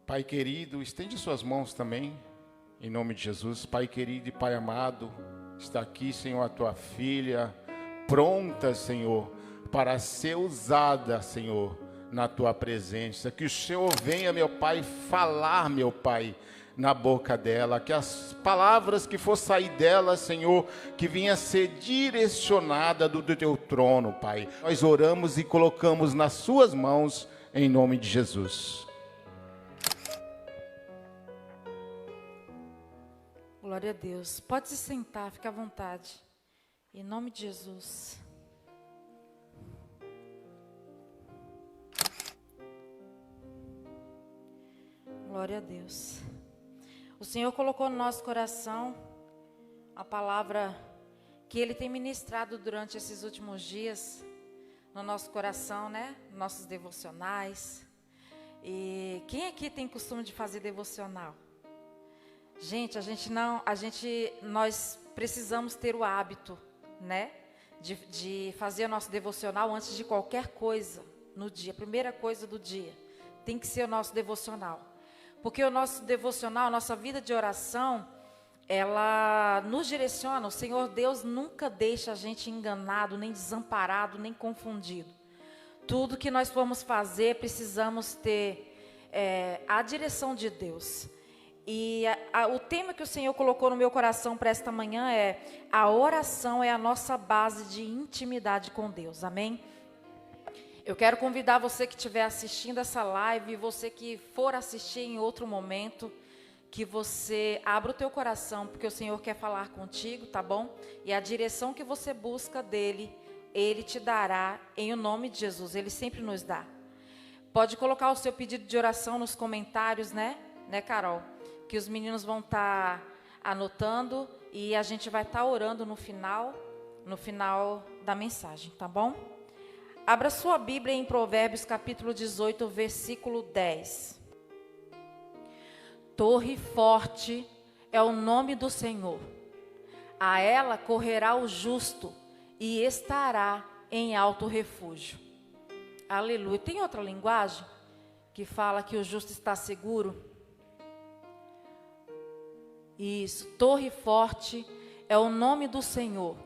Pai querido, estende suas mãos também, em nome de Jesus. Pai querido e Pai amado, está aqui, Senhor, a tua filha, pronta, Senhor, para ser usada, Senhor, na tua presença. Que o Senhor venha, meu Pai, falar, meu Pai, na boca dela, que as palavras que for sair dela, Senhor, que venha ser direcionada do teu trono, Pai. Nós oramos e colocamos nas suas mãos, em nome de Jesus. Glória a Deus. Pode se sentar, fica à vontade. Em nome de Jesus. Glória a Deus. O Senhor colocou no nosso coração a palavra que Ele tem ministrado durante esses últimos dias, no nosso coração, né? Nossos devocionais. E quem aqui tem costume de fazer devocional? Gente, nós precisamos ter o hábito, né? De fazer o nosso devocional antes de qualquer coisa no dia. A primeira coisa do dia tem que ser o nosso devocional. Porque o nosso devocional, a nossa vida de oração, ela nos direciona. O Senhor Deus nunca deixa a gente enganado, nem desamparado, nem confundido. Tudo que nós formos fazer, precisamos ter a direção de Deus. E o tema que o Senhor colocou no meu coração para esta manhã é: a oração é a nossa base de intimidade com Deus. Amém? Eu quero convidar você que estiver assistindo essa live, e você que for assistir em outro momento, que você abra o teu coração, porque o Senhor quer falar contigo, tá bom? E a direção que você busca dele, Ele te dará em o nome de Jesus. Ele sempre nos dá. Pode colocar o seu pedido de oração nos comentários, né, Carol? Que os meninos vão estar anotando e a gente vai estar orando no final da mensagem, tá bom? Abra sua Bíblia em Provérbios capítulo 18, versículo 10. Torre forte é o nome do Senhor. A ela correrá o justo e estará em alto refúgio. Aleluia. Tem outra linguagem que fala que o justo está seguro? Isso. Torre forte é o nome do Senhor,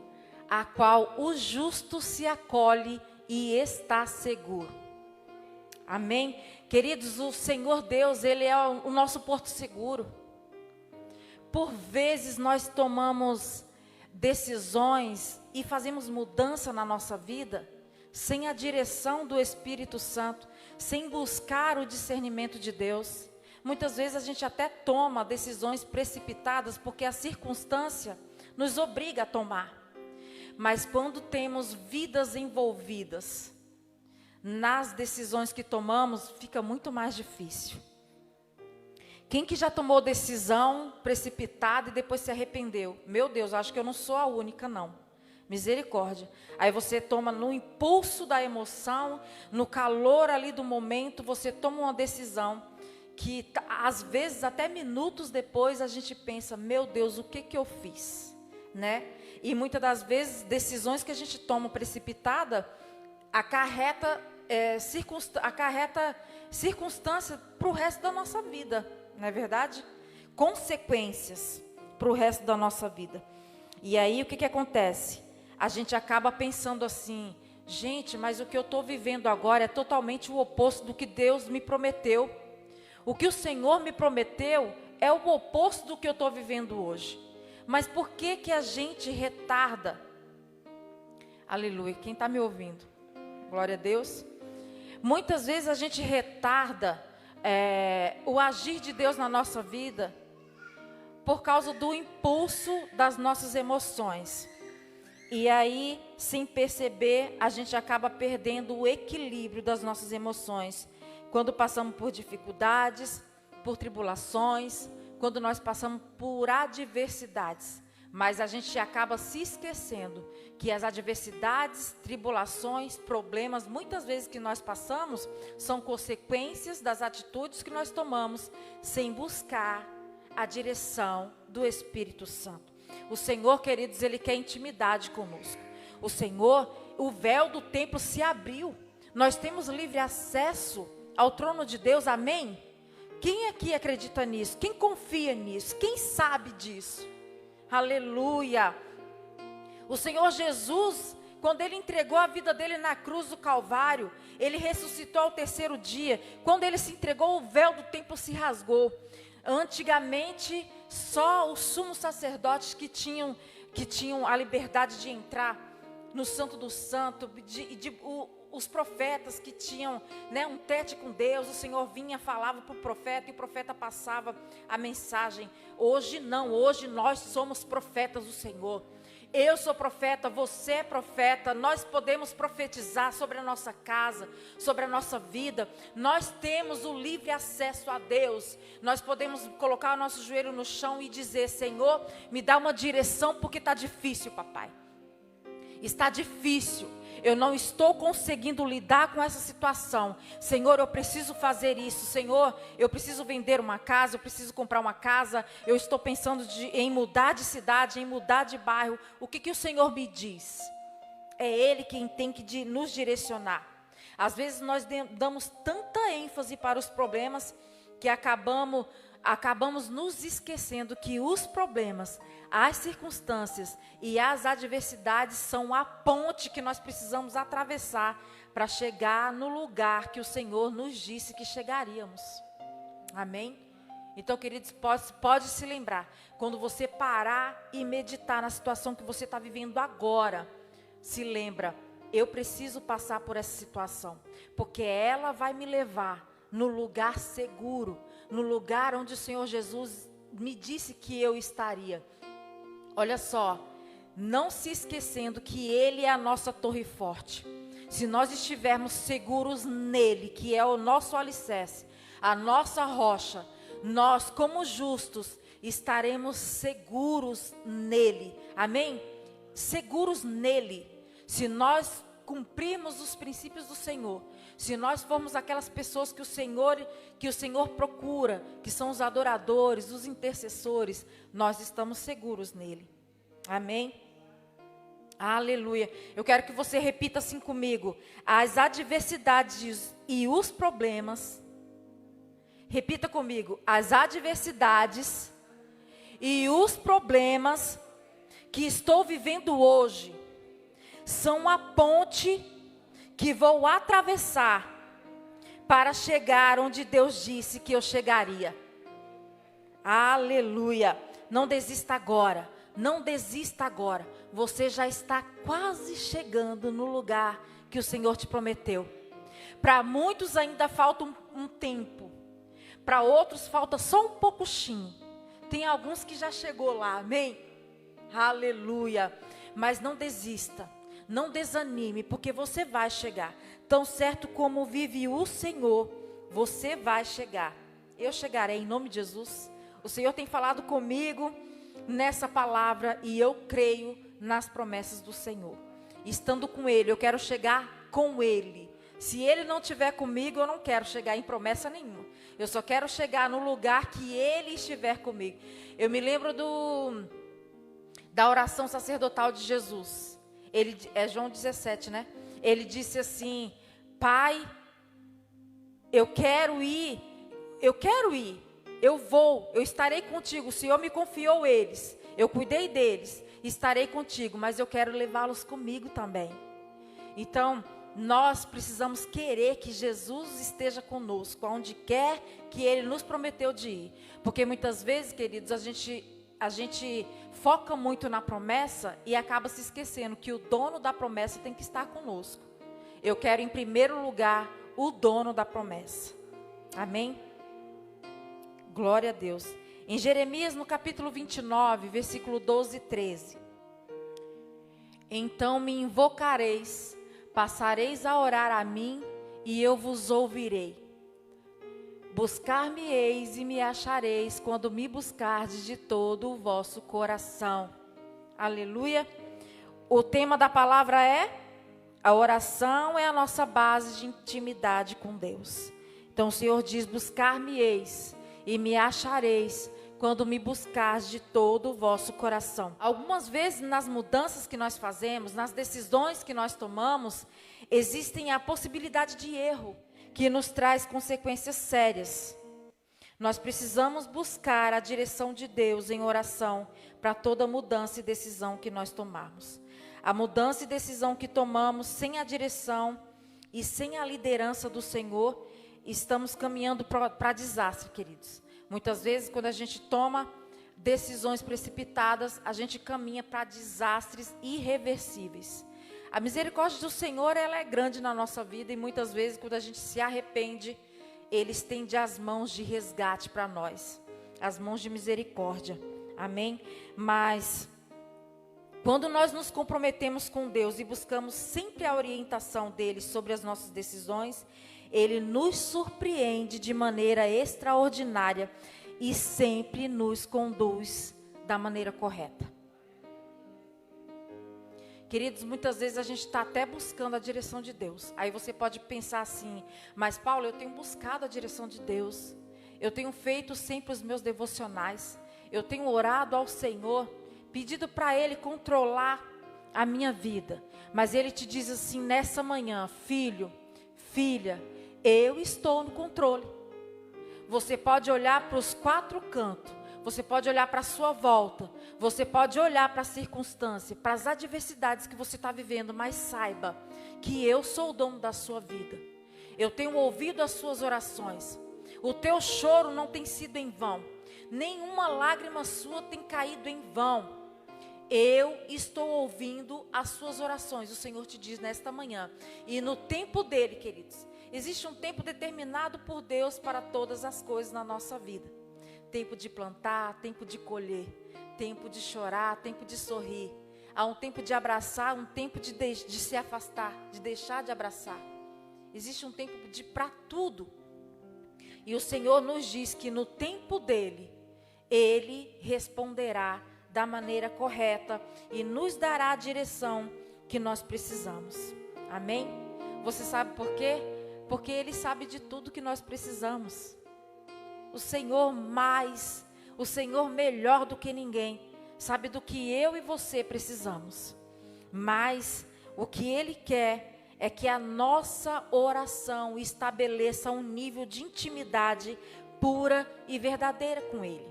a qual o justo se acolhe e está seguro. Amém? Queridos, o Senhor Deus, Ele é o nosso porto seguro. Por vezes nós tomamos decisões e fazemos mudança na nossa vida sem a direção do Espírito Santo, sem buscar o discernimento de Deus. Muitas vezes a gente até toma decisões precipitadas porque a circunstância nos obriga a tomar. Mas quando temos vidas envolvidas nas decisões que tomamos, fica muito mais difícil. Quem que já tomou decisão precipitada e depois se arrependeu? Meu Deus, acho que eu não sou a única, não. Misericórdia. Aí você toma no impulso da emoção, no calor ali do momento, você toma uma decisão que às vezes até minutos depois a gente pensa: meu Deus, o que eu fiz? Né? E muitas das vezes decisões que a gente toma precipitada acarreta circunstância para o resto da nossa vida, não é verdade? Consequências para o resto da nossa vida. E aí o que acontece? A gente acaba pensando assim: gente, mas o que eu estou vivendo agora é totalmente o oposto do que Deus me prometeu. O que o Senhor me prometeu é o oposto do que eu estou vivendo hoje. Mas por que a gente retarda? Aleluia, quem está me ouvindo? Glória a Deus. Muitas vezes a gente retarda o agir de Deus na nossa vida por causa do impulso das nossas emoções. E aí, sem perceber, a gente acaba perdendo o equilíbrio das nossas emoções. Quando passamos por dificuldades, por tribulações, quando nós passamos por adversidades. Mas a gente acaba se esquecendo que as adversidades, tribulações, problemas, muitas vezes que nós passamos, são consequências das atitudes que nós tomamos sem buscar a direção do Espírito Santo. O Senhor, queridos, Ele quer intimidade conosco. O Senhor, o véu do templo se abriu. Nós temos livre acesso ao trono de Deus, amém? Quem aqui acredita nisso? Quem confia nisso? Quem sabe disso? Aleluia. O Senhor Jesus, quando Ele entregou a vida dele na cruz do Calvário, Ele ressuscitou ao terceiro dia. Quando Ele se entregou, o véu do templo se rasgou. Antigamente, só os sumos sacerdotes que tinham a liberdade de entrar no Santo do Santo, os profetas que tinham, né, um tete com Deus, o Senhor vinha, falava para o profeta e o profeta passava a mensagem. Hoje não, hoje nós somos profetas do Senhor. Eu sou profeta, você é profeta, nós podemos profetizar sobre a nossa casa, sobre a nossa vida. Nós temos o livre acesso a Deus. Nós podemos colocar o nosso joelho no chão e dizer: Senhor, me dá uma direção porque está difícil, papai. Está difícil. Eu não estou conseguindo lidar com essa situação. Senhor, eu preciso fazer isso. Senhor, eu preciso vender uma casa, eu preciso comprar uma casa. Eu estou pensando em mudar de cidade, em mudar de bairro. O que o Senhor me diz? É Ele quem tem que nos direcionar. Às vezes nós damos tanta ênfase para os problemas que acabamos nos esquecendo que os problemas, as circunstâncias e as adversidades são a ponte que nós precisamos atravessar para chegar no lugar que o Senhor nos disse que chegaríamos. Amém? Então, queridos, pode se lembrar, quando você parar e meditar na situação que você está vivendo agora, se lembra, eu preciso passar por essa situação, porque ela vai me levar no lugar seguro, no lugar onde o Senhor Jesus me disse que eu estaria. Olha só, não se esquecendo que Ele é a nossa torre forte. Se nós estivermos seguros nele, que é o nosso alicerce, a nossa rocha, nós como justos estaremos seguros nele. Amém? Seguros nele. Se nós cumprirmos os princípios do Senhor, se nós formos aquelas pessoas que o Senhor procura, que são os adoradores, os intercessores, nós estamos seguros nele. Amém? Aleluia. Eu quero que você repita assim comigo: as adversidades e os problemas. Repita comigo: as adversidades e os problemas que estou vivendo hoje são a ponte que vou atravessar para chegar onde Deus disse que eu chegaria. Aleluia. Não desista agora. Não desista agora. Você já está quase chegando no lugar que o Senhor te prometeu. Para muitos ainda falta um tempo. Para outros falta só um pouquinho. Tem alguns que já chegou lá. Amém? Aleluia. Mas não desista. Não desanime, porque você vai chegar. Tão certo como vive o Senhor, você vai chegar. Eu chegarei em nome de Jesus. O Senhor tem falado comigo nessa palavra e eu creio nas promessas do Senhor. Estando com Ele, eu quero chegar com Ele. Se Ele não estiver comigo, eu não quero chegar em promessa nenhuma. Eu só quero chegar no lugar que Ele estiver comigo. Eu me lembro da oração sacerdotal de Jesus. É João 17, né? Ele disse assim: Pai, eu quero ir, eu vou, eu estarei contigo. O Senhor me confiou eles, eu cuidei deles, estarei contigo, mas eu quero levá-los comigo também. Então, nós precisamos querer que Jesus esteja conosco, aonde quer que Ele nos prometeu de ir. Porque muitas vezes, queridos, a gente foca muito na promessa e acaba se esquecendo que o dono da promessa tem que estar conosco. Eu quero em primeiro lugar o dono da promessa. Amém? Glória a Deus. Em Jeremias, no capítulo 29, versículo 12 e 13. Então me invocareis, passareis a orar a mim e eu vos ouvirei. Buscar-me-eis e me achareis quando me buscardes de todo o vosso coração. Aleluia. O tema da palavra é: a oração é a nossa base de intimidade com Deus. Então o Senhor diz: buscar-me-eis e me achareis quando me buscardes de todo o vosso coração. Algumas vezes nas mudanças que nós fazemos, nas decisões que nós tomamos, existem a possibilidade de erro, que nos traz consequências sérias. Nós precisamos buscar a direção de Deus em oração para toda mudança e decisão que nós tomarmos. A mudança e decisão que tomamos sem a direção e sem a liderança do Senhor, estamos caminhando para desastre, queridos. Muitas vezes, quando a gente toma decisões precipitadas, a gente caminha para desastres irreversíveis. A misericórdia do Senhor, ela é grande na nossa vida, e muitas vezes, quando a gente se arrepende, Ele estende as mãos de resgate para nós, as mãos de misericórdia, amém? Mas, quando nós nos comprometemos com Deus e buscamos sempre a orientação dEle sobre as nossas decisões, Ele nos surpreende de maneira extraordinária e sempre nos conduz da maneira correta. Queridos, muitas vezes a gente está até buscando a direção de Deus. Aí você pode pensar assim, mas Paulo, eu tenho buscado a direção de Deus. Eu tenho feito sempre os meus devocionais. Eu tenho orado ao Senhor, pedido para Ele controlar a minha vida. Mas Ele te diz assim nessa manhã, filho, filha, eu estou no controle. Você pode olhar para os quatro cantos. Você pode olhar para a sua volta, você pode olhar para a circunstância, para as adversidades que você está vivendo, mas saiba que eu sou o dono da sua vida. Eu tenho ouvido as suas orações. O teu choro não tem sido em vão. Nenhuma lágrima sua tem caído em vão. Eu estou ouvindo as suas orações, o Senhor te diz nesta manhã. E no tempo dele, queridos, existe um tempo determinado por Deus para todas as coisas na nossa vida. Tempo de plantar, tempo de colher, tempo de chorar, tempo de sorrir. Há um tempo de abraçar, um tempo de se afastar, de deixar de abraçar. Existe um tempo para tudo. E o Senhor nos diz que no tempo dele, Ele responderá da maneira correta e nos dará a direção que nós precisamos. Amém? Você sabe por quê? Porque Ele sabe de tudo que nós precisamos. O Senhor melhor do que ninguém, sabe do que eu e você precisamos. Mas o que Ele quer é que a nossa oração estabeleça um nível de intimidade pura e verdadeira com Ele.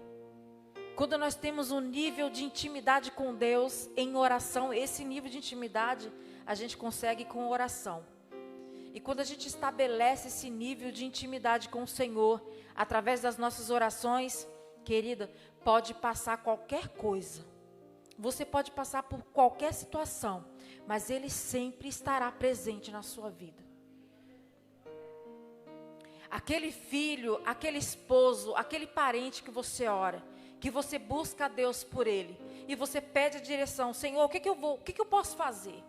Quando nós temos um nível de intimidade com Deus em oração, esse nível de intimidade a gente consegue com oração. E quando a gente estabelece esse nível de intimidade com o Senhor, através das nossas orações, querida, pode passar qualquer coisa. Você pode passar por qualquer situação, mas Ele sempre estará presente na sua vida. Aquele filho, aquele esposo, aquele parente que você ora, que você busca a Deus por ele, e você pede a direção, Senhor, o que eu posso fazer?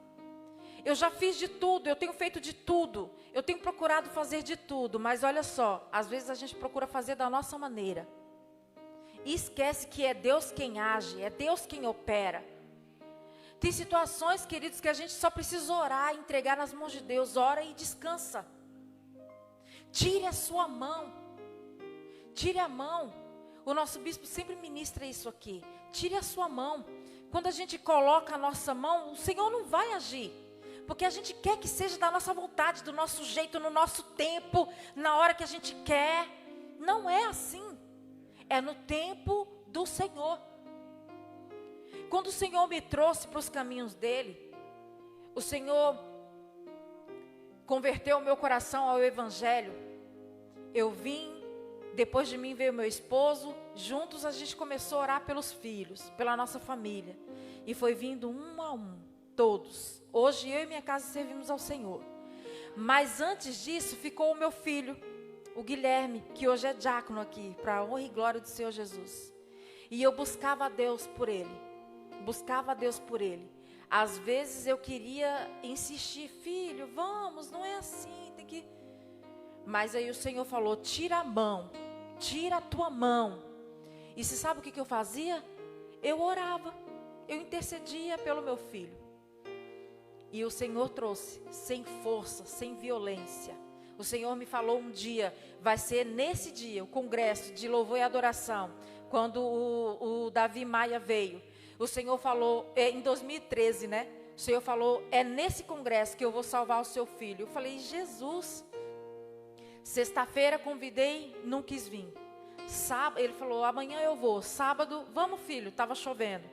Eu já fiz de tudo, eu tenho feito de tudo, eu tenho procurado fazer de tudo, mas olha só, às vezes a gente procura fazer da nossa maneira. E esquece que é Deus quem age, é Deus quem opera. Tem situações, queridos, que a gente só precisa orar, entregar nas mãos de Deus, ora e descansa. Tire a sua mão, tire a mão. O nosso bispo sempre ministra isso aqui, tire a sua mão. Quando a gente coloca a nossa mão, o Senhor não vai agir. Porque a gente quer que seja da nossa vontade, do nosso jeito, no nosso tempo, na hora que a gente quer. Não é assim. É no tempo do Senhor. Quando o Senhor me trouxe para os caminhos dEle, o Senhor converteu o meu coração ao Evangelho. Eu vim, depois de mim veio meu esposo, juntos a gente começou a orar pelos filhos, pela nossa família. E foi vindo um a um, todos. Hoje eu e minha casa servimos ao Senhor. Mas antes disso ficou o meu filho, o Guilherme, que hoje é diácono aqui, para a honra e glória do Senhor Jesus. E eu buscava a Deus por ele. Buscava a Deus por ele. Às vezes eu queria insistir, filho, vamos, não é assim, tem que... Mas aí o Senhor falou, tira a mão, tira a tua mão. E você sabe o que eu fazia? Eu orava, eu intercedia pelo meu filho. E o Senhor trouxe, sem força, sem violência. O Senhor me falou um dia, vai ser nesse dia, o congresso de louvor e adoração, quando o Davi Maia veio. O Senhor falou, em 2013, né? O Senhor falou, é nesse congresso que eu vou salvar o seu filho. Eu falei, Jesus, sexta-feira convidei, não quis vir. Sábado, ele falou, amanhã eu vou. Sábado, vamos filho, estava chovendo.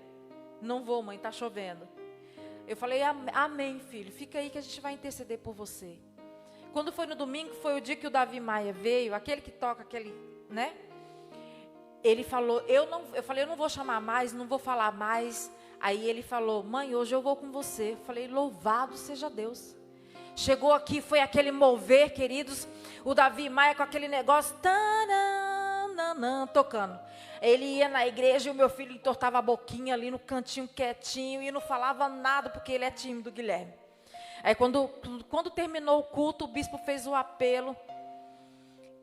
Não vou, mãe, está chovendo. Eu falei, amém filho, fica aí que a gente vai interceder por você. Quando foi no domingo, foi o dia que o Davi Maia veio, aquele que toca, aquele, né? Ele falou, eu falei, eu não vou chamar mais, não vou falar mais. Aí ele falou, mãe, hoje eu vou com você. Eu falei, louvado seja Deus. Chegou aqui, foi aquele mover, queridos. O Davi Maia com aquele negócio, tocando. Ele ia na igreja e o meu filho entortava a boquinha ali no cantinho quietinho e não falava nada porque ele é tímido, Guilherme. Aí quando terminou o culto, o bispo fez o apelo.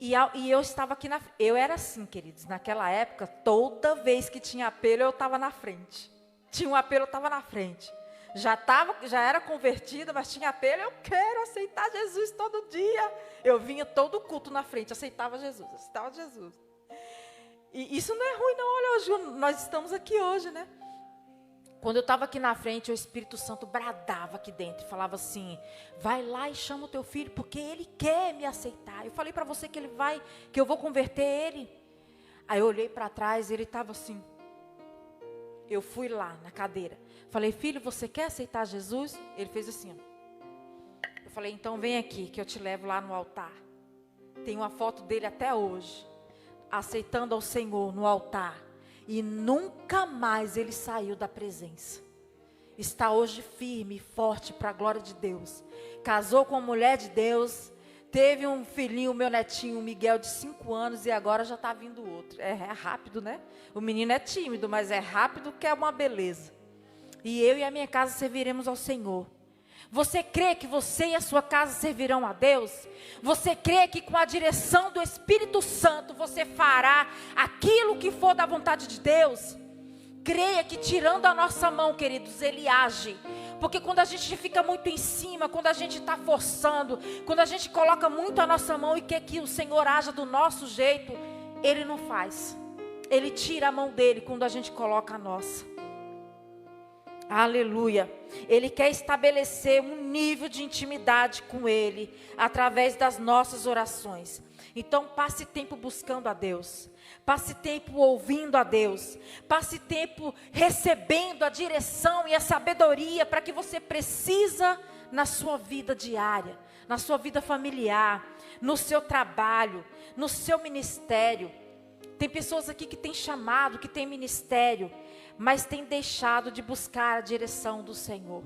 E eu estava aqui na frente. Eu era assim, queridos. Naquela época, toda vez que tinha apelo, eu estava na frente. Tinha um apelo, eu estava na frente. Já era convertida, mas tinha apelo. Eu quero aceitar Jesus todo dia. Eu vinha todo culto na frente, aceitava Jesus. E isso não é ruim, não. Olha, hoje nós estamos aqui hoje, né? Quando eu estava aqui na frente, o Espírito Santo bradava aqui dentro e falava assim, vai lá e chama o teu filho, porque ele quer me aceitar. Eu falei para você que eu vou converter ele. Aí eu olhei para trás, ele estava assim. Eu fui lá na cadeira. Falei, filho, você quer aceitar Jesus? Ele fez assim, ó. Eu falei, então vem aqui, que eu te levo lá no altar. Tem uma foto dele até hoje, aceitando ao Senhor no altar. E nunca mais ele saiu da presença. Está hoje firme e forte para a glória de Deus. Casou com uma mulher de Deus. Teve um filhinho, meu netinho, Miguel, de 5 anos. E agora já está vindo outro. É rápido, né? O menino é tímido, mas é rápido que é uma beleza. E eu e a minha casa serviremos ao Senhor. Você crê que você e a sua casa servirão a Deus? Você crê que com a direção do Espírito Santo você fará aquilo que for da vontade de Deus? Creia que tirando a nossa mão, queridos, Ele age. Porque quando a gente fica muito em cima, quando a gente está forçando, quando a gente coloca muito a nossa mão e quer que o Senhor haja do nosso jeito, Ele não faz. Ele tira a mão dele quando a gente coloca a nossa. Aleluia. Ele quer estabelecer um nível de intimidade com Ele através das nossas orações. Então passe tempo buscando a Deus. Passe tempo ouvindo a Deus. Passe tempo recebendo a direção e a sabedoria para que você precisa na sua vida diária, na sua vida familiar, no seu trabalho, no seu ministério. Tem pessoas aqui que têm chamado, que têm ministério, mas tem deixado de buscar a direção do Senhor.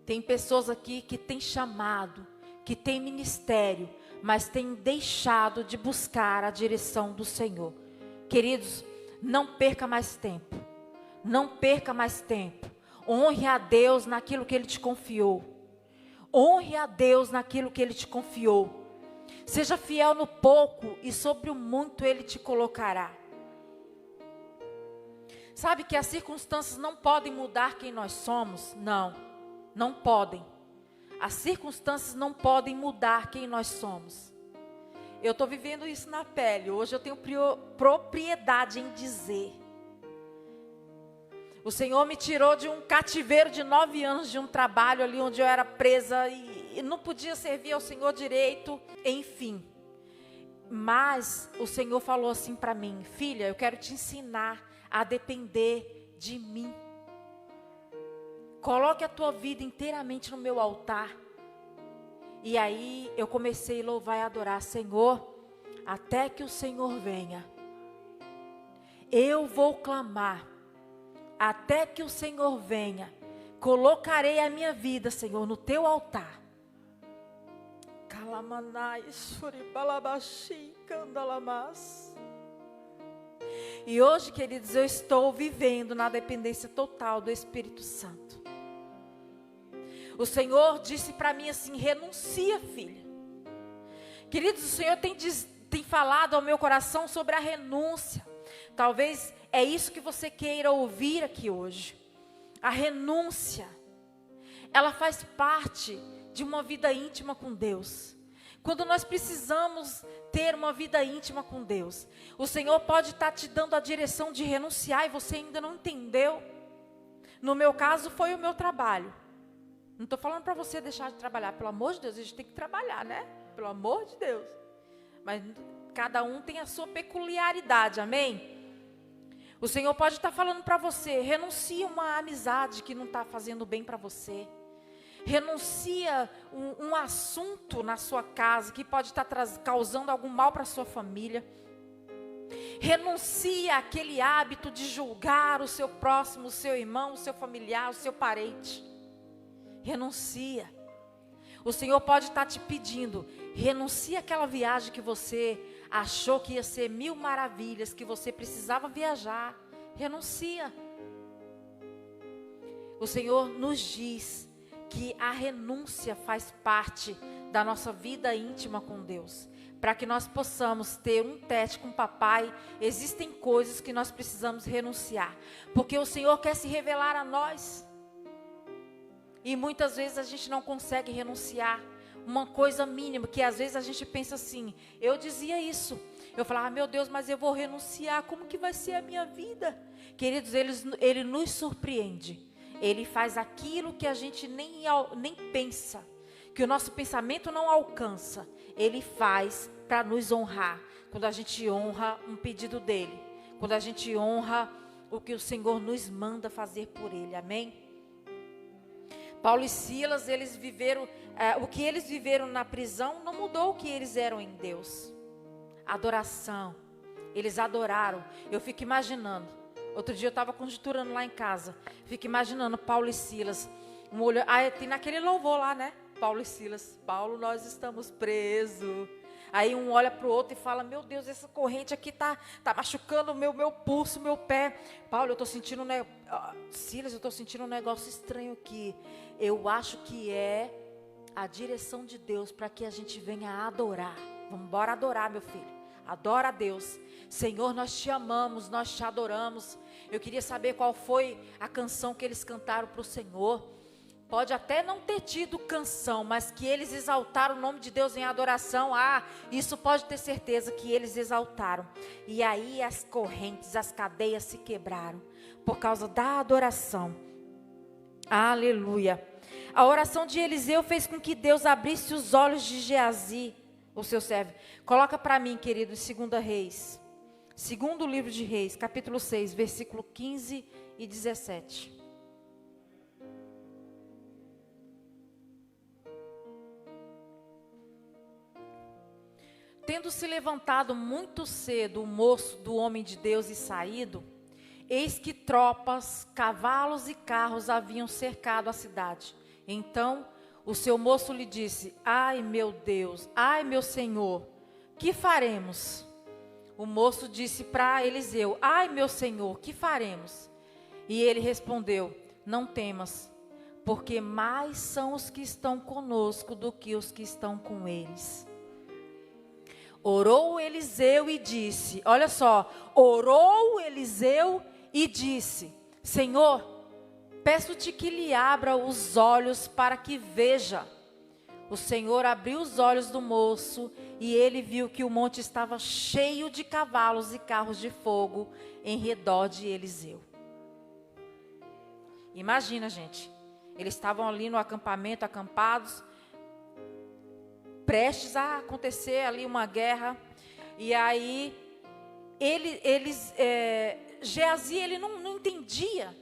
Tem pessoas aqui que têm chamado, que têm ministério, mas têm deixado de buscar a direção do Senhor. Queridos, não perca mais tempo. Não perca mais tempo. Honre a Deus naquilo que Ele te confiou. Honre a Deus naquilo que Ele te confiou. Seja fiel no pouco e sobre o muito Ele te colocará. Sabe que as circunstâncias não podem mudar quem nós somos? Não, não podem. As circunstâncias não podem mudar quem nós somos. Eu estou vivendo isso na pele. Hoje eu tenho propriedade em dizer. O Senhor me tirou de um cativeiro de 9 anos, de um trabalho ali onde eu era presa e não podia servir ao Senhor direito, enfim. Mas o Senhor falou assim para mim, filha, eu quero te ensinar a depender de mim. Coloque a tua vida inteiramente no meu altar. E aí eu comecei a louvar e adorar, Senhor, até que o Senhor venha. Eu vou clamar, até que o Senhor venha. Colocarei a minha vida, Senhor, no teu altar. E hoje, queridos, eu estou vivendo na dependência total do Espírito Santo. O Senhor disse para mim assim, renuncia, filha. Queridos, o Senhor tem falado ao meu coração sobre a renúncia. Talvez é isso que você queira ouvir aqui hoje. A renúncia, ela faz parte de uma vida íntima com Deus. Quando nós precisamos ter uma vida íntima com Deus, o Senhor pode estar te dando a direção de renunciar e você ainda não entendeu. No meu caso foi o meu trabalho. Não estou falando para você deixar de trabalhar. Pelo amor de Deus, a gente tem que trabalhar, né? Pelo amor de Deus. Mas cada um tem a sua peculiaridade, amém? O Senhor pode estar falando para você, renuncia uma amizade que não está fazendo bem para você. Renuncia um assunto na sua casa que pode estar causando algum mal para a sua família. Renuncia aquele hábito de julgar o seu próximo, o seu irmão, o seu familiar, o seu parente. Renuncia. O Senhor pode estar te pedindo, renuncia àquela viagem que você achou que ia ser 1000 maravilhas, que você precisava viajar. Renuncia. O Senhor nos diz que a renúncia faz parte da nossa vida íntima com Deus. Para que nós possamos ter um teste com o papai, existem coisas que nós precisamos renunciar. Porque o Senhor quer se revelar a nós. E muitas vezes a gente não consegue renunciar. Uma coisa mínima, que às vezes a gente pensa assim, eu dizia isso. Eu falava, meu Deus, mas eu vou renunciar, como que vai ser a minha vida? Queridos, ele nos surpreende. Ele faz aquilo que a gente nem pensa, que o nosso pensamento não alcança. Ele faz para nos honrar. Quando a gente honra um pedido dele. Quando a gente honra o que o Senhor nos manda fazer por ele. Amém? Paulo e Silas, eles viveram, o que eles viveram na prisão não mudou o que eles eram em Deus. Adoração. Eles adoraram. Eu fico imaginando. Outro dia eu estava conjecturando lá em casa. Fico imaginando Paulo e Silas. Tem naquele louvor lá, né? Paulo e Silas. Paulo, nós estamos presos. Aí um olha para o outro e fala, meu Deus, essa corrente aqui tá machucando o meu pulso, meu pé. Paulo, eu estou sentindo Silas, eu estou sentindo um negócio estranho aqui. Eu acho que é a direção de Deus para que a gente venha adorar. Vamos embora adorar, meu filho. Adora a Deus. Senhor, nós te amamos, nós te adoramos. Eu queria saber qual foi a canção que eles cantaram para o Senhor. Pode até não ter tido canção, mas que eles exaltaram o nome de Deus em adoração. Isso pode ter certeza que eles exaltaram. E aí as correntes, as cadeias se quebraram por causa da adoração. Aleluia. A oração de Eliseu fez com que Deus abrisse os olhos de Geazi, o seu servo. Coloca para mim, querido, em 2 Reis. Segundo livro de Reis, capítulo 6, versículo 15 e 17. Tendo se levantado muito cedo o moço do homem de Deus e saído, eis que tropas, cavalos e carros haviam cercado a cidade. Então o seu moço lhe disse, ai meu Deus, ai meu Senhor, que faremos? O moço disse para Eliseu, ai meu Senhor, que faremos? E ele respondeu, não temas, porque mais são os que estão conosco do que os que estão com eles. Orou Eliseu e disse, olha só, orou Eliseu e disse, Senhor, peço-te que lhe abra os olhos para que veja. O Senhor abriu os olhos do moço e ele viu que o monte estava cheio de cavalos e carros de fogo em redor de Eliseu. Imagina, gente, eles estavam ali no acampamento, acampados, prestes a acontecer ali uma guerra, e aí Geazi, ele não entendia.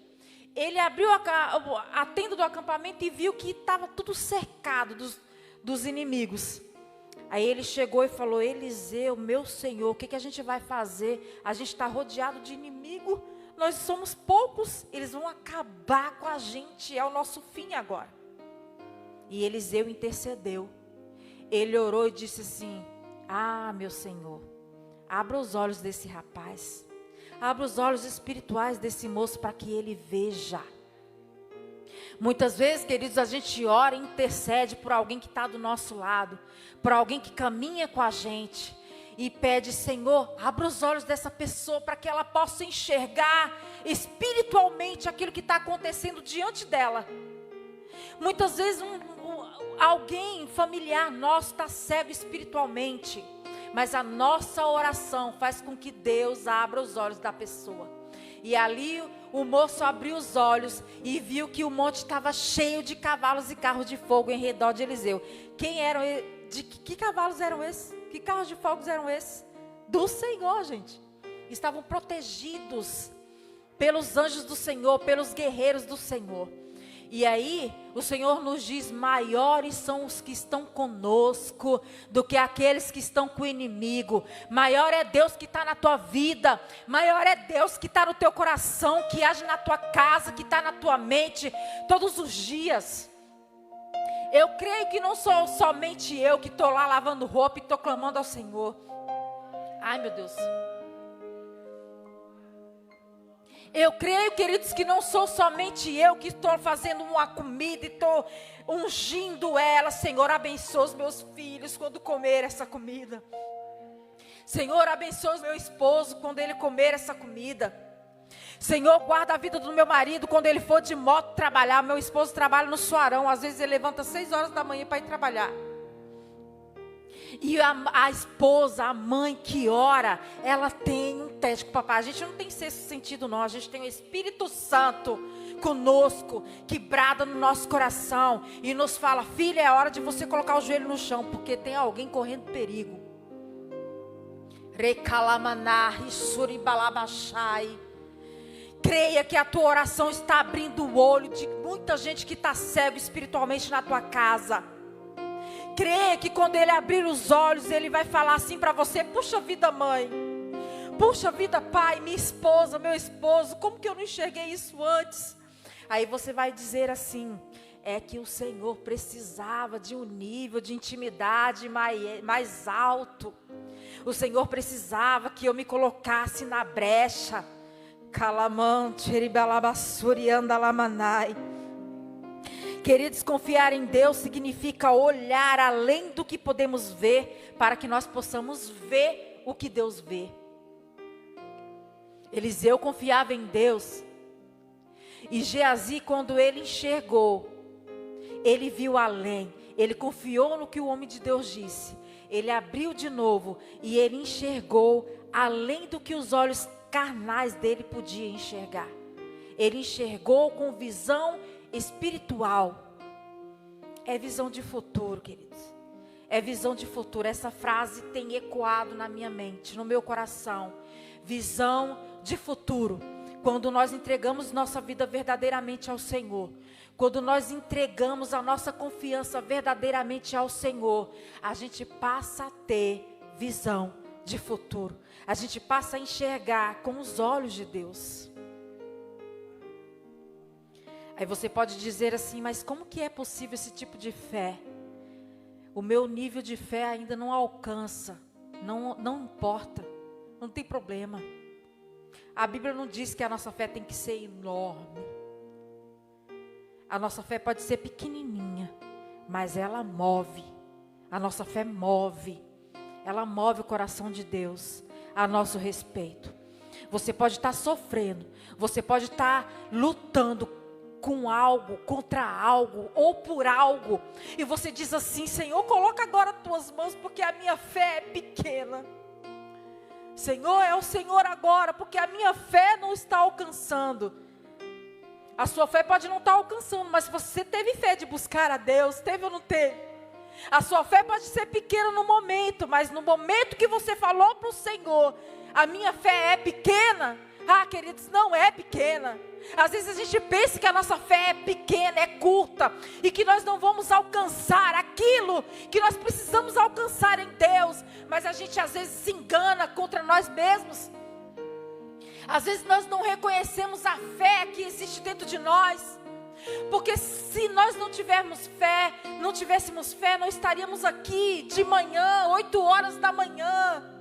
Ele abriu a tenda do acampamento e viu que estava tudo cercado dos inimigos. Aí ele chegou e falou, Eliseu, meu Senhor, o que a gente vai fazer? A gente está rodeado de inimigo, nós somos poucos, eles vão acabar com a gente, é o nosso fim agora. E Eliseu intercedeu. Ele orou e disse assim, meu Senhor, abra os olhos desse rapaz, abra os olhos espirituais desse moço para que ele veja. Muitas vezes, queridos, a gente ora e intercede por alguém que está do nosso lado, por alguém que caminha com a gente, e pede, Senhor, abra os olhos dessa pessoa para que ela possa enxergar espiritualmente aquilo que está acontecendo diante dela. Muitas vezes alguém familiar nosso está cego espiritualmente, mas a nossa oração faz com que Deus abra os olhos da pessoa. E ali o moço abriu os olhos e viu que o monte estava cheio de cavalos e carros de fogo em redor de Eliseu. Quem eram? Que cavalos eram esses? Que carros de fogo eram esses? Do Senhor, gente. Estavam protegidos pelos anjos do Senhor, pelos guerreiros do Senhor. E aí, o Senhor nos diz, maiores são os que estão conosco do que aqueles que estão com o inimigo. Maior é Deus que está na tua vida, maior é Deus que está no teu coração, que age na tua casa, que está na tua mente, todos os dias. Eu creio que não sou somente eu que estou lá lavando roupa e estou clamando ao Senhor. Ai, meu Deus. Eu creio, queridos, que não sou somente eu que estou fazendo uma comida e estou ungindo ela. Senhor, abençoa os meus filhos quando comer essa comida. Senhor, abençoa o meu esposo quando ele comer essa comida. Senhor, guarda a vida do meu marido quando ele for de moto trabalhar. Meu esposo trabalha no Suarão. Às vezes ele levanta 6 horas da manhã para ir trabalhar. E a esposa, a mãe que ora, ela tem um teste com o papai. A gente não tem sexto sentido não, a gente tem o Espírito Santo conosco, que brada no nosso coração e nos fala, filha, é hora de você colocar o joelho no chão, porque tem alguém correndo perigo. Creia que a tua oração está abrindo o olho de muita gente que está cego espiritualmente na tua casa. Creia que quando ele abrir os olhos, ele vai falar assim para você, puxa vida mãe, puxa vida pai, minha esposa, meu esposo, como que eu não enxerguei isso antes? Aí você vai dizer assim, é que o Senhor precisava de um nível de intimidade mais alto. O Senhor precisava que eu me colocasse na brecha. Queridos, confiar em Deus significa olhar além do que podemos ver, para que nós possamos ver o que Deus vê. Eliseu confiava em Deus, e Geazi, quando ele enxergou, ele viu além, ele confiou no que o homem de Deus disse, ele abriu de novo, e ele enxergou além do que os olhos carnais dele podiam enxergar. Ele enxergou com visão espiritual. É visão de futuro, queridos. É visão de futuro. Essa frase tem ecoado na minha mente, no meu coração. Visão de futuro. Quando nós entregamos nossa vida verdadeiramente ao Senhor, quando nós entregamos a nossa confiança verdadeiramente ao Senhor, a gente passa a ter visão de futuro. A gente passa a enxergar com os olhos de Deus. Aí você pode dizer assim, mas como que é possível esse tipo de fé? O meu nível de fé ainda não alcança. Não importa. Não tem problema. A Bíblia não diz que a nossa fé tem que ser enorme. A nossa fé pode ser pequenininha, mas ela move. A nossa fé move. Ela move o coração de Deus a nosso respeito. Você pode estar sofrendo. Você pode estar lutando com algo, contra algo, ou por algo, e você diz assim, Senhor, coloca agora as tuas mãos, porque a minha fé é pequena. Senhor, é o Senhor agora, porque a minha fé não está alcançando. A sua fé pode não estar alcançando, mas você teve fé de buscar a Deus, teve ou não teve? A sua fé pode ser pequena no momento, mas no momento que você falou para o Senhor, a minha fé é pequena. Ah, queridos, não é pequena. Às vezes a gente pensa que a nossa fé é pequena, é curta, e que nós não vamos alcançar aquilo que nós precisamos alcançar em Deus, mas a gente às vezes se engana contra nós mesmos. Às vezes nós não reconhecemos a fé que existe dentro de nós, porque se nós não tivéssemos fé, não estaríamos aqui de manhã, 8 horas da manhã.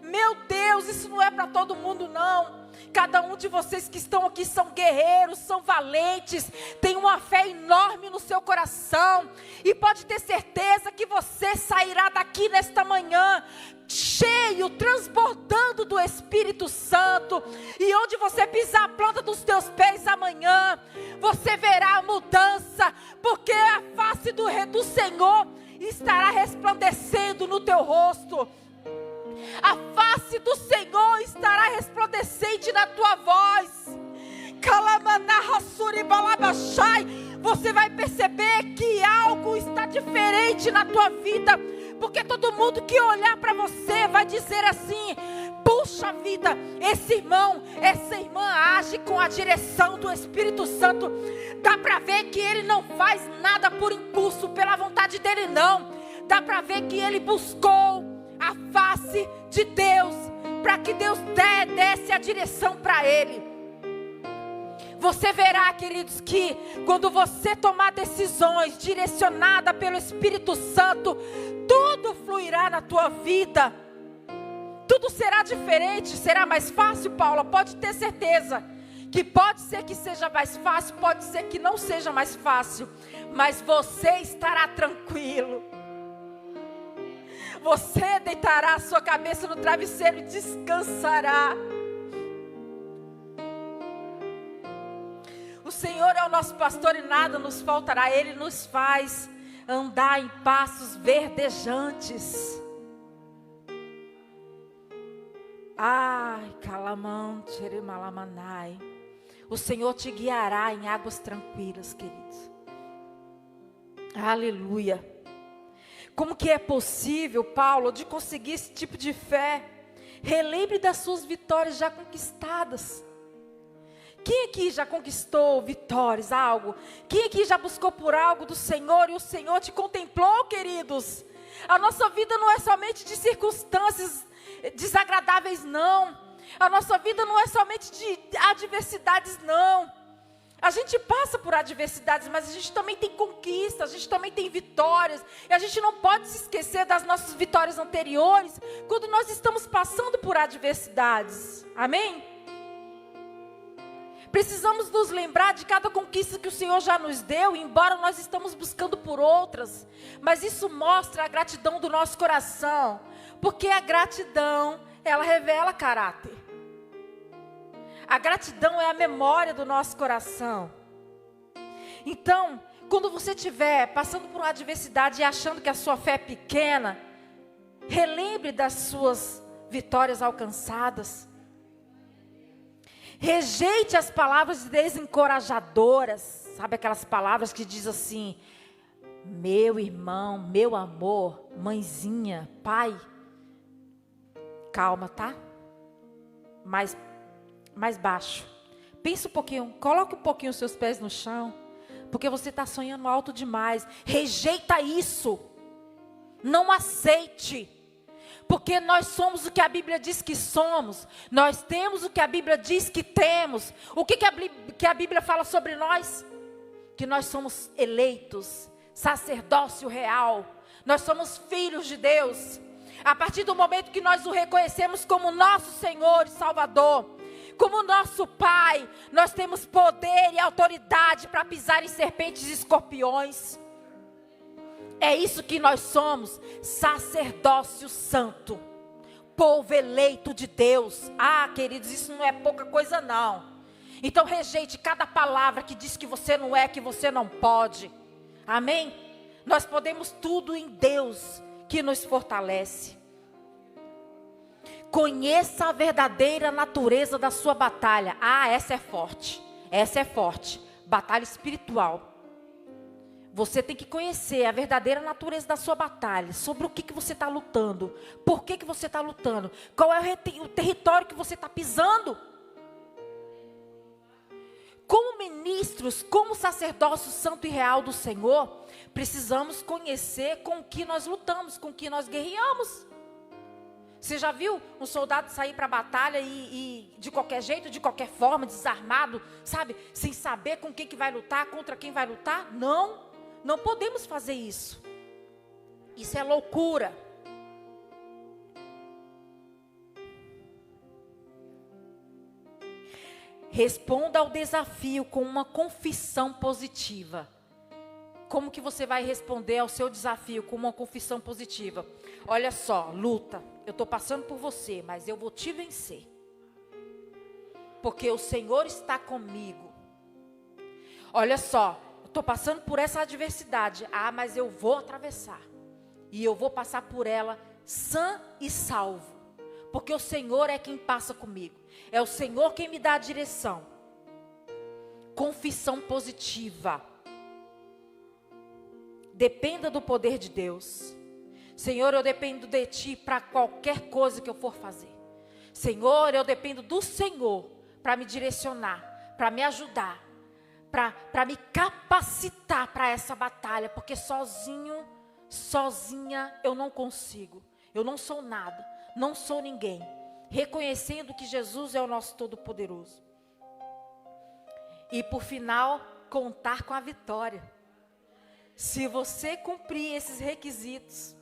Meu Deus, isso não é para todo mundo não. Cada um de vocês que estão aqui são guerreiros, são valentes, tem uma fé enorme no seu coração, e pode ter certeza que você sairá daqui nesta manhã cheio, transbordando do Espírito Santo, e onde você pisar a planta dos teus pés amanhã, você verá a mudança, porque a face do Senhor estará resplandecendo no teu rosto. A face do Senhor estará resplandecente na tua voz. você vai perceber que algo está diferente na tua vida, porque todo mundo que olhar para você vai dizer assim: puxa vida, esse irmão, essa irmã age com a direção do Espírito Santo. Dá para ver que ele não faz nada por impulso, pela vontade dele não. Dá para ver que ele buscou a face de Deus, para que Deus desse a direção para ele. Você verá, queridos, que quando você tomar decisões direcionadas pelo Espírito Santo, tudo fluirá na tua vida. Tudo será diferente, será mais fácil, Paula? Pode ter certeza que pode ser que seja mais fácil, pode ser que não seja mais fácil, mas você estará tranquilo. Você deitará a sua cabeça no travesseiro e descansará. O Senhor é o nosso pastor e nada nos faltará. Ele nos faz andar em passos verdejantes. Ai, calamante, erimalamanai. O Senhor te guiará em águas tranquilas, queridos. Aleluia. Como que é possível, Paulo, de conseguir esse tipo de fé? Relembre das suas vitórias já conquistadas. Quem aqui já conquistou vitórias, algo? Quem aqui já buscou por algo do Senhor e o Senhor te contemplou, queridos? A nossa vida não é somente de circunstâncias desagradáveis, não. A nossa vida não é somente de adversidades, não. A gente passa por adversidades, mas a gente também tem conquistas, a gente também tem vitórias. E a gente não pode se esquecer das nossas vitórias anteriores, quando nós estamos passando por adversidades. Amém? Precisamos nos lembrar de cada conquista que o Senhor já nos deu, embora nós estamos buscando por outras. Mas isso mostra a gratidão do nosso coração, porque a gratidão, ela revela caráter. A gratidão é a memória do nosso coração. Então, quando você estiver passando por uma adversidade e achando que a sua fé é pequena, relembre das suas vitórias alcançadas. Rejeite as palavras desencorajadoras. Sabe aquelas palavras que diz assim: meu irmão, meu amor, mãezinha, pai. Calma, tá? Mais baixo. Pensa um pouquinho, coloque um pouquinho os seus pés no chão, porque você está sonhando alto demais. Rejeita isso. Não aceite. Porque nós somos o que a Bíblia diz que somos. Nós temos o que a Bíblia diz que temos. O que a Bíblia fala sobre nós? Que nós somos eleitos, sacerdócio real. Nós somos filhos de Deus. A partir do momento que nós o reconhecemos como nosso Senhor e Salvador, como nosso Pai, nós temos poder e autoridade para pisar em serpentes e escorpiões. É isso que nós somos, sacerdócio santo, povo eleito de Deus. Ah, queridos, isso não é pouca coisa não. Então rejeite cada palavra que diz que você não é, que você não pode. Amém? Nós podemos tudo em Deus que nos fortalece. Conheça a verdadeira natureza da sua batalha. Ah, essa é forte. Essa é forte. Batalha espiritual. Você tem que conhecer a verdadeira natureza da sua batalha. Sobre o que você está lutando. Por que você está lutando. Qual é o território que você está pisando. Como ministros, como sacerdócio santo e real do Senhor, precisamos conhecer com o que nós lutamos, com o que nós guerreamos. Você já viu um soldado sair para a batalha e de qualquer jeito, de qualquer forma, desarmado, sabe? Sem saber com quem que vai lutar, contra quem vai lutar? Não, não podemos fazer isso. Isso é loucura. Responda ao desafio com uma confissão positiva. Como que você vai responder ao seu desafio com uma confissão positiva? Olha só, luta, eu estou passando por você, mas eu vou te vencer. Porque o Senhor está comigo. Olha só, eu estou passando por essa adversidade. Ah, mas eu vou atravessar. E eu vou passar por ela sã e salvo. Porque o Senhor é quem passa comigo. É o Senhor quem me dá a direção. confissão positiva. Dependa do poder de Deus. Senhor, eu dependo de Ti para qualquer coisa que eu for fazer. Senhor, eu dependo do Senhor para me direcionar, para me ajudar, para me capacitar para essa batalha, porque sozinha eu não consigo. Eu não sou nada, não sou ninguém. Reconhecendo que Jesus é o nosso Todo-Poderoso. E por final, contar com a vitória. Se você cumprir esses requisitos,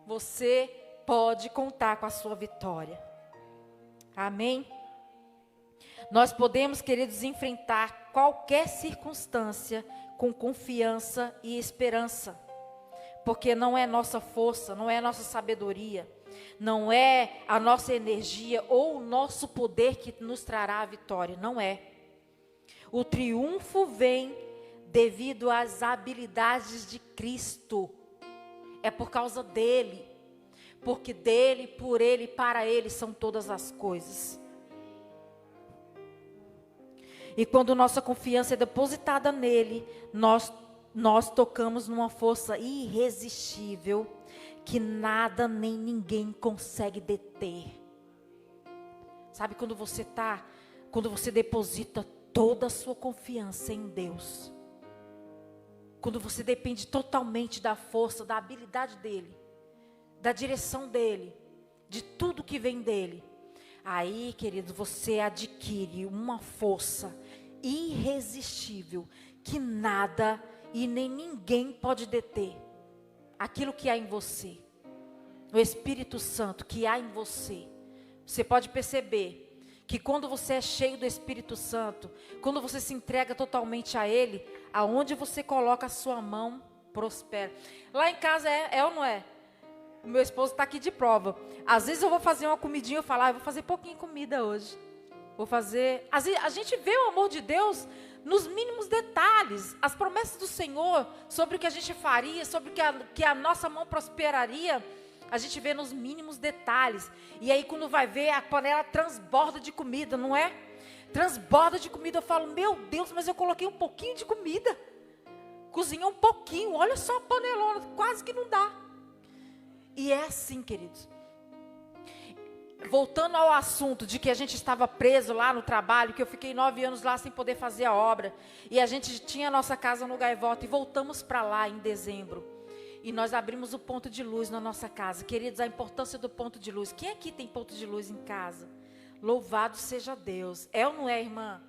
você pode contar com a sua vitória. Amém? Nós podemos, queridos, enfrentar qualquer circunstância com confiança e esperança. Porque não é nossa força, não é nossa sabedoria, não é a nossa energia ou o nosso poder que nos trará a vitória, não é. O triunfo vem devido às habilidades de Cristo. É por causa dele. Porque dele, por ele, para ele são todas as coisas. E quando nossa confiança é depositada nele, nós tocamos numa força irresistível que nada nem ninguém consegue deter. Sabe quando você deposita toda a sua confiança em Deus, quando você depende totalmente da força, da habilidade dele, da direção dele, de tudo que vem dele, aí, querido, você adquire uma força irresistível que nada e nem ninguém pode deter. Aquilo que há em você, o Espírito Santo que há em você. Você pode perceber que quando você é cheio do Espírito Santo, quando você se entrega totalmente a Ele, aonde você coloca a sua mão, prospera. Lá em casa é ou não é? O meu esposo está aqui de prova. Às vezes eu vou fazer uma comidinha, eu falo, eu vou fazer pouquinho comida hoje. Vou fazer... A gente vê o amor de Deus nos mínimos detalhes. As promessas do Senhor sobre o que a gente faria, sobre que a nossa mão prosperaria, a gente vê nos mínimos detalhes. E aí quando vai ver, a panela transborda de comida, não é? Transborda de comida. Eu falo, meu Deus, mas eu coloquei um pouquinho de comida. Cozinha um pouquinho, olha só a panelona, quase que não dá. E é assim, queridos. Voltando ao assunto de que a gente estava preso lá no trabalho, que eu fiquei 9 anos lá sem poder fazer a obra. E a gente tinha a nossa casa no Gaivota e voltamos para lá em dezembro. E nós abrimos o ponto de luz na nossa casa. Queridos, a importância do ponto de luz. Quem aqui tem ponto de luz em casa? Louvado seja Deus. É ou não é, irmã?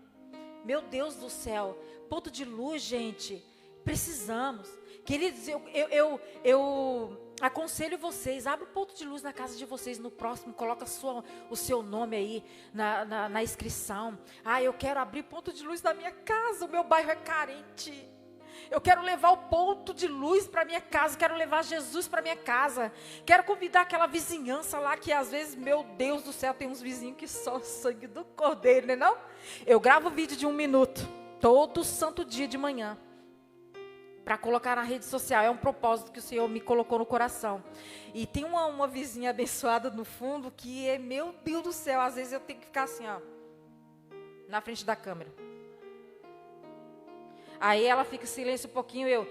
Meu Deus do céu. Ponto de luz, gente. Precisamos. Queridos, eu aconselho vocês, abre o ponto de luz na casa de vocês, no próximo, coloca o seu nome aí na inscrição. Eu quero abrir ponto de luz na minha casa, o meu bairro é carente. Eu quero levar o ponto de luz para minha casa, quero levar Jesus para minha casa. Quero convidar aquela vizinhança lá que às vezes, meu Deus do céu, tem uns vizinhos que só sangue do cordeiro, né não? Eu gravo vídeo de 1 minuto, todo santo dia de manhã, para colocar na rede social. É um propósito que o Senhor me colocou no coração. E tem uma vizinha abençoada no fundo que é, meu Deus do céu, às vezes eu tenho que ficar assim, ó, na frente da câmera. Aí ela fica em silêncio um pouquinho, eu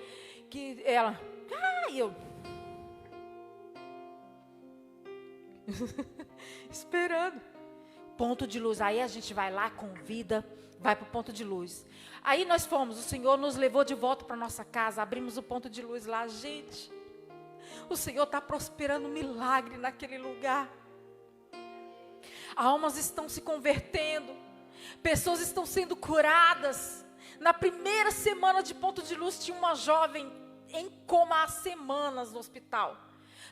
esperando. Ponto de luz. Aí a gente vai lá, convida, vai para o ponto de luz. Aí nós fomos, o Senhor nos levou de volta para nossa casa, abrimos o ponto de luz lá. Gente, o Senhor está prosperando um milagre naquele lugar. Almas estão se convertendo, pessoas estão sendo curadas. Na primeira semana de ponto de luz, tinha uma jovem em coma há semanas no hospital.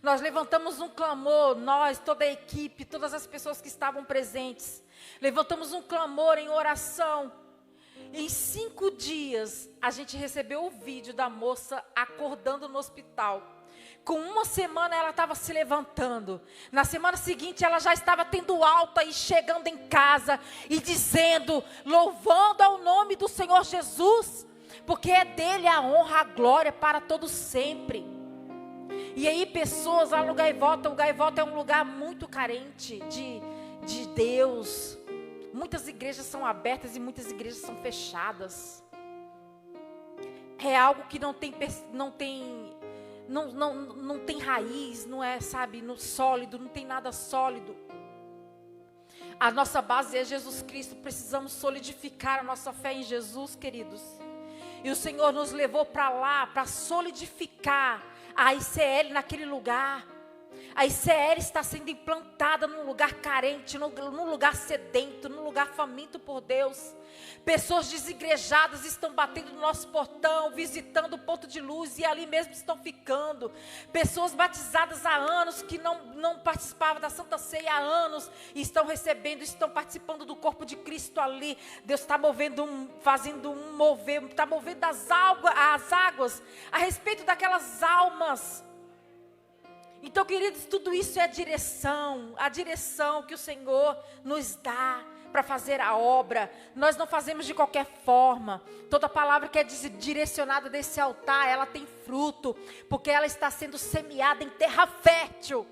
Nós levantamos um clamor, nós, toda a equipe, todas as pessoas que estavam presentes. Levantamos um clamor em oração. Em 5 dias, a gente recebeu o vídeo da moça acordando no hospital. Com 1 semana ela estava se levantando. Na semana seguinte ela já estava tendo alta e chegando em casa e dizendo, louvando ao nome do Senhor Jesus, porque é dele a honra, a glória para todos sempre. E aí pessoas lá no Gaivota, o Gaivota é um lugar muito carente de Deus, Muitas igrejas são abertas e muitas igrejas são fechadas. É algo que não tem raiz, não é, sabe, no sólido, não tem nada sólido. A nossa base é Jesus Cristo. Precisamos solidificar a nossa fé em Jesus, queridos. E o Senhor nos levou para lá, para solidificar a ICL naquele lugar. A ICL está sendo implantada num lugar carente, num lugar sedento, num lugar faminto por Deus. Pessoas desigrejadas estão batendo no nosso portão, visitando o ponto de luz e ali mesmo estão ficando. Pessoas batizadas há anos, que não participavam da Santa Ceia há anos, e estão recebendo, estão participando do corpo de Cristo ali. Deus está está movendo as águas a respeito daquelas almas. Então, queridos, tudo isso é a direção que o Senhor nos dá para fazer a obra. Nós não fazemos de qualquer forma. Toda palavra que é direcionada desse altar, ela tem fruto, porque ela está sendo semeada em terra fértil.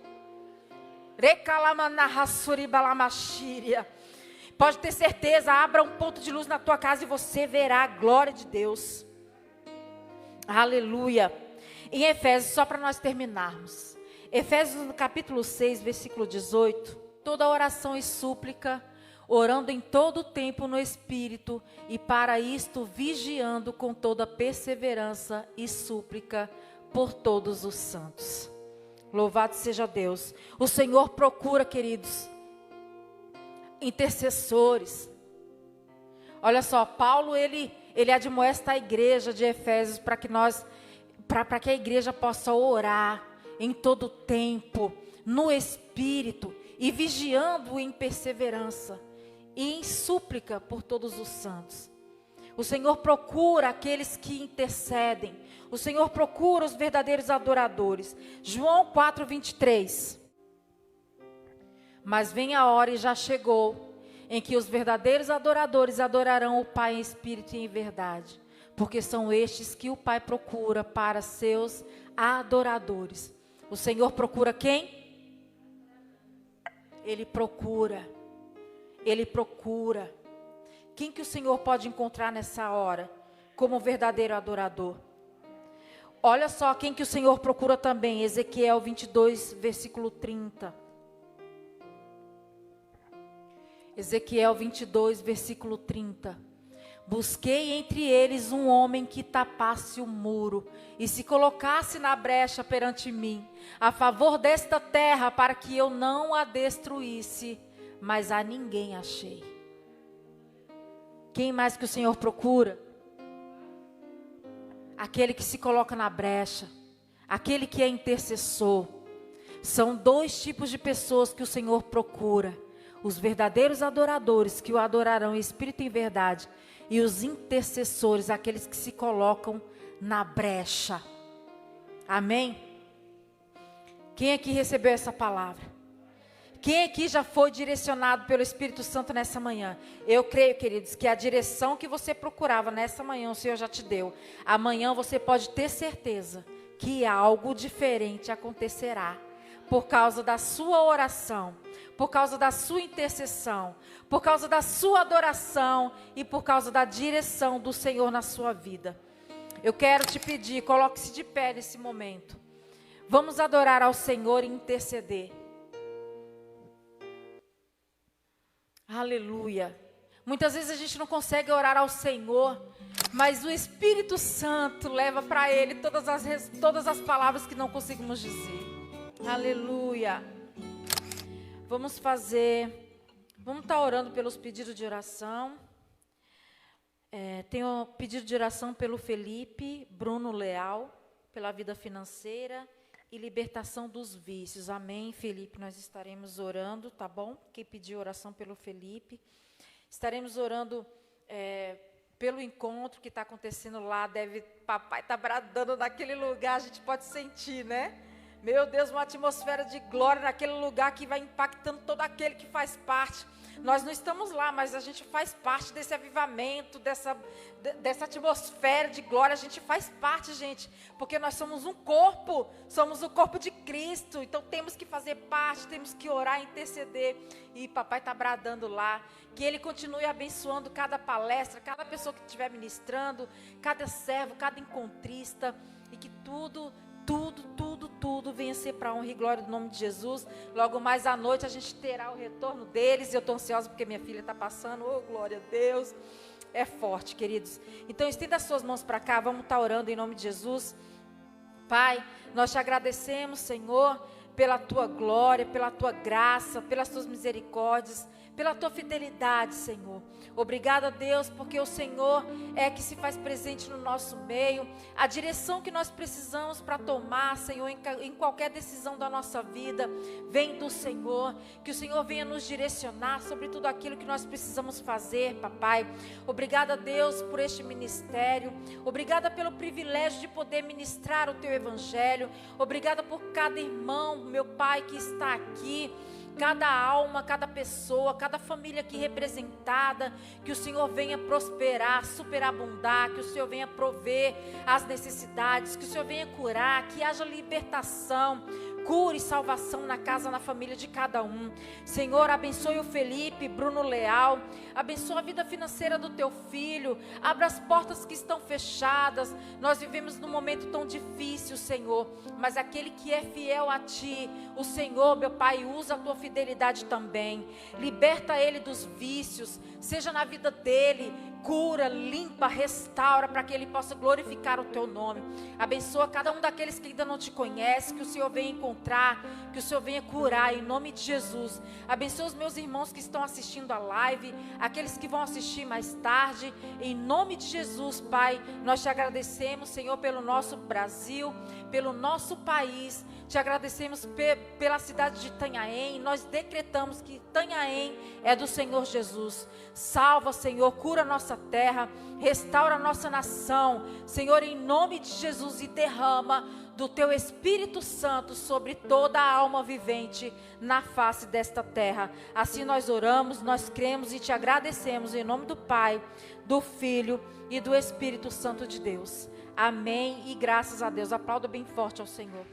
Pode ter certeza, abra um ponto de luz na tua casa e você verá a glória de Deus. Aleluia. Em Efésios, só para nós terminarmos. Efésios no capítulo 6, versículo 18. Toda oração e súplica, orando em todo o tempo no Espírito, e para isto vigiando com toda perseverança e súplica por todos os santos. Louvado seja Deus. O Senhor procura, queridos, intercessores. Olha só, Paulo, ele admoesta a igreja de Efésios para que a igreja possa orar em todo tempo, no Espírito, e vigiando em perseverança, e em súplica por todos os santos. O Senhor procura aqueles que intercedem. O Senhor procura os verdadeiros adoradores. João 4:23. Mas vem a hora, e já chegou, em que os verdadeiros adoradores adorarão o Pai em espírito e em verdade, porque são estes que o Pai procura para seus adoradores. O Senhor procura quem? Ele procura. Quem que o Senhor pode encontrar nessa hora como verdadeiro adorador? Olha só quem que o Senhor procura também. Ezequiel 22, versículo 30. Ezequiel 22, versículo 30. Busquei entre eles um homem que tapasse o muro e se colocasse na brecha perante mim, a favor desta terra, para que eu não a destruísse, mas a ninguém achei. Quem mais que o Senhor procura? Aquele que se coloca na brecha, aquele que é intercessor. São dois tipos de pessoas que o Senhor procura: os verdadeiros adoradores, que o adorarão em espírito e em verdade, e os intercessores, aqueles que se colocam na brecha. Amém? Quem aqui recebeu essa palavra? Quem aqui já foi direcionado pelo Espírito Santo nessa manhã? Eu creio, queridos, que a direção que você procurava nessa manhã, o Senhor já te deu. Amanhã você pode ter certeza que algo diferente acontecerá, por causa da sua oração, por causa da sua intercessão, por causa da sua adoração e por causa da direção do Senhor na sua vida. Eu quero te pedir, coloque-se de pé nesse momento. Vamos adorar ao Senhor e interceder. Aleluia. Muitas vezes a gente não consegue orar ao Senhor, mas o Espírito Santo leva para Ele todas as palavras que não conseguimos dizer. Aleluia. Vamos estar orando pelos pedidos de oração. Tenho pedido de oração pelo Felipe Bruno Leal, pela vida financeira e libertação dos vícios. Amém, Felipe? Nós estaremos orando, tá bom? Quem pediu oração pelo Felipe. Estaremos orando pelo encontro que está acontecendo lá. Papai está bradando naquele lugar, a gente pode sentir, né? Meu Deus, uma atmosfera de glória naquele lugar que vai impactando todo aquele que faz parte. Nós não estamos lá, mas a gente faz parte desse avivamento, dessa atmosfera de glória. A gente faz parte, gente, porque nós somos um corpo, somos o corpo de Cristo. Então temos que fazer parte, temos que orar, interceder. E papai está bradando lá, que ele continue abençoando cada palestra, cada pessoa que estiver ministrando, cada servo, cada encontrista, e que tudo venha ser para a honra e glória do nome de Jesus. Logo mais à noite a gente terá o retorno deles. Eu estou ansiosa porque minha filha está passando. Oh, glória a Deus. É forte, queridos. Então estenda as suas mãos para cá. Vamos estar orando em nome de Jesus. Pai, nós te agradecemos, Senhor, pela tua glória, pela tua graça, pelas tuas misericórdias, pela tua fidelidade, Senhor. Obrigada, Deus, porque o Senhor é que se faz presente no nosso meio. A direção que nós precisamos para tomar, Senhor, em qualquer decisão da nossa vida, vem do Senhor. Que o Senhor venha nos direcionar sobre tudo aquilo que nós precisamos fazer, papai. Obrigada, Deus, por este ministério. Obrigada pelo privilégio de poder ministrar o teu evangelho. Obrigada por cada irmão, meu Pai, que está aqui. Cada alma, cada pessoa, cada família aqui representada, que o Senhor venha prosperar, superabundar, que o Senhor venha prover as necessidades, que o Senhor venha curar, que haja libertação, cura e salvação na casa, na família de cada um. Senhor, abençoe o Felipe, Bruno Leal, abençoa a vida financeira do teu filho, abra as portas que estão fechadas. Nós vivemos num momento tão difícil, Senhor, mas aquele que é fiel a ti, o Senhor, meu Pai, usa a tua fidelidade também. Liberta ele dos vícios, seja na vida dele, cura, limpa, restaura, para que ele possa glorificar o teu nome. Abençoa cada um daqueles que ainda não te conhece, que o Senhor venha encontrar, que o Senhor venha curar, em nome de Jesus. Abençoa os meus irmãos que estão assistindo a live, aqueles que vão assistir mais tarde, em nome de Jesus, Pai. Nós te agradecemos, Senhor, pelo nosso Brasil, pelo nosso país. Te agradecemos pela cidade de Itanhaém. Nós decretamos que Itanhaém é do Senhor Jesus. Salva, Senhor, cura a nossa terra, restaura a nossa nação, Senhor, em nome de Jesus, e derrama do teu Espírito Santo sobre toda a alma vivente na face desta terra. Assim nós oramos, nós cremos e te agradecemos em nome do Pai, do Filho e do Espírito Santo de Deus. Amém e graças a Deus. Aplauda bem forte ao Senhor.